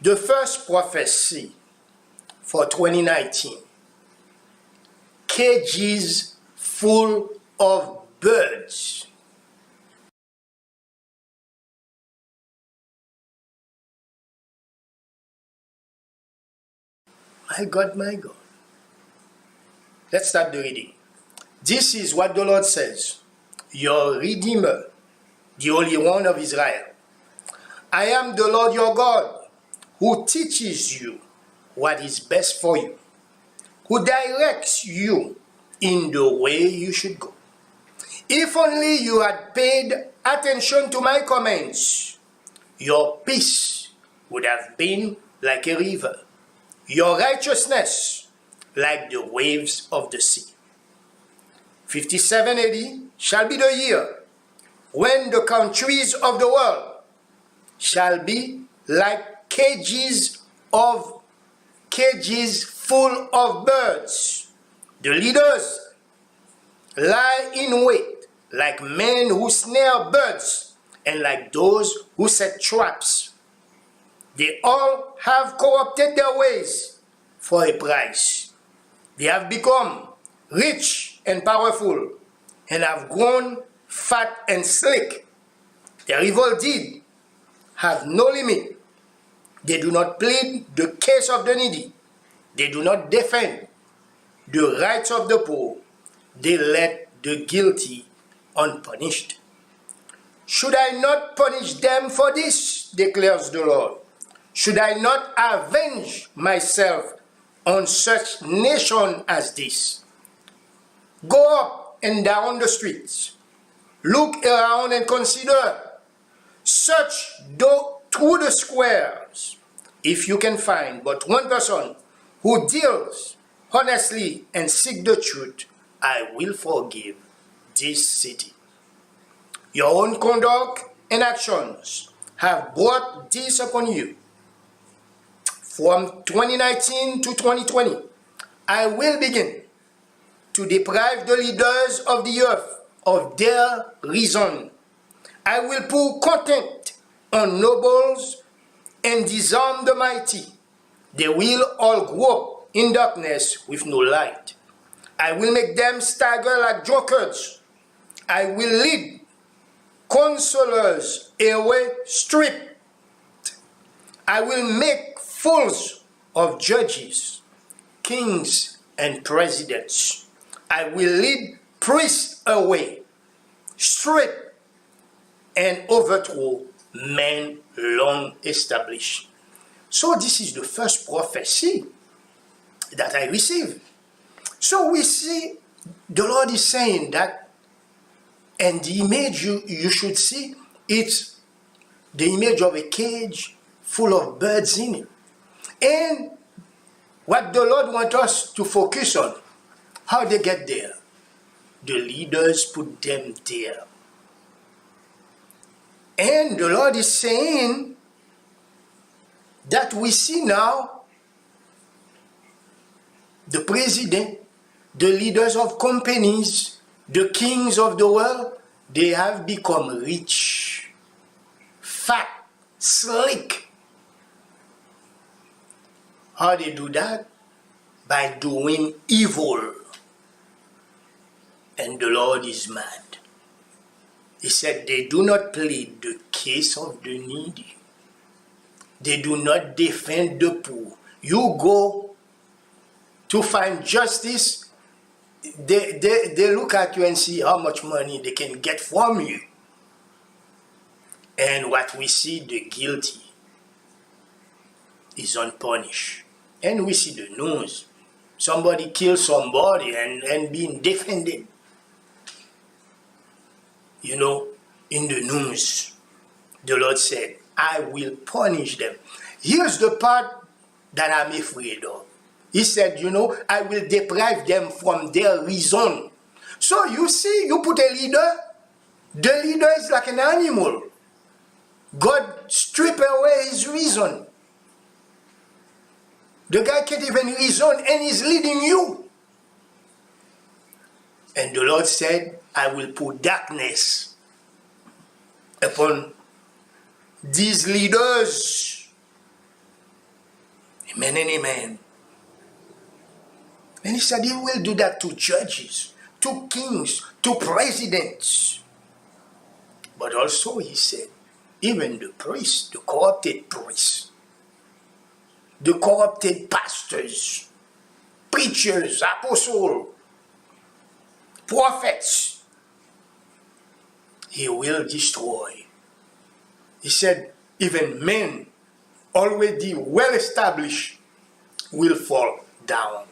The first prophecy for 2019, cages full of birds. My God, my God. Let's start the reading. This is what the Lord says, your Redeemer, the Holy One of Israel. I am the Lord your God, who teaches you what is best for you, who directs you in the way you should go. If only you had paid attention to my commands, your peace would have been like a river, your righteousness like the waves of the sea. 57 AD shall be the year when the countries of the world shall be like cages full of birds. The leaders lie in wait like men who snare birds and like those who set traps. They all have corrupted their ways for a price. They have become rich and powerful and have grown fat and slick. Their evil deeds have no limit. They do not plead the case of the needy. They do not defend the rights of the poor. They let the guilty unpunished. Should I not punish them for this, declares the Lord? Should I not avenge myself on such nation as this? Go up and down the streets. Look around and consider. Search through the squares. If you can find but one person who deals honestly and seeks the truth, I will forgive this city. Your own conduct and actions have brought this upon you. From 2019 to 2020, I will begin to deprive the leaders of the earth of their reason. I will pour contempt on nobles and disarm the mighty. They will all grope in darkness with no light. I will make them stagger like drunkards. I will lead consolers away stripped. I will make fools of judges, kings, and presidents. I will lead priests away stripped and overthrow men long established. So this is the first prophecy that I received. So we see the Lord is saying that, and the image you should see, it's the image of a cage full of birds in it. And what the Lord wants us to focus on, how they get there. The leaders put them there. And the Lord is saying that we see now the president, the leaders of companies, the kings of the world, they have become rich, fat, slick. How they do that? By doing evil. And the Lord is mad. He said they do not plead the case of the needy. They do not defend the poor. You go to find justice, they look at you and see how much money they can get from you. And what we see, the guilty is unpunished. And we see the news. Somebody kills somebody and being defended. You know, in the news, the Lord said, I will punish them. Here's the part that I'm afraid of. He said, you know, I will deprive them from their reason. So you see, you put a leader, the leader is like an animal. God strip away his reason. The guy can't even reason and he's leading you. And the Lord said, I will put darkness upon these leaders. Amen and amen. And he said he will do that to judges, to kings, to presidents. But also he said, even the priests, the corrupted priests, the corrupted pastors, preachers, apostles, prophets, he will destroy. He said, even men already well established will fall down.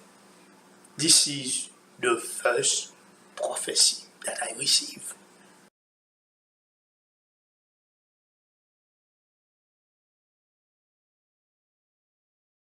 This is the first prophecy that I received.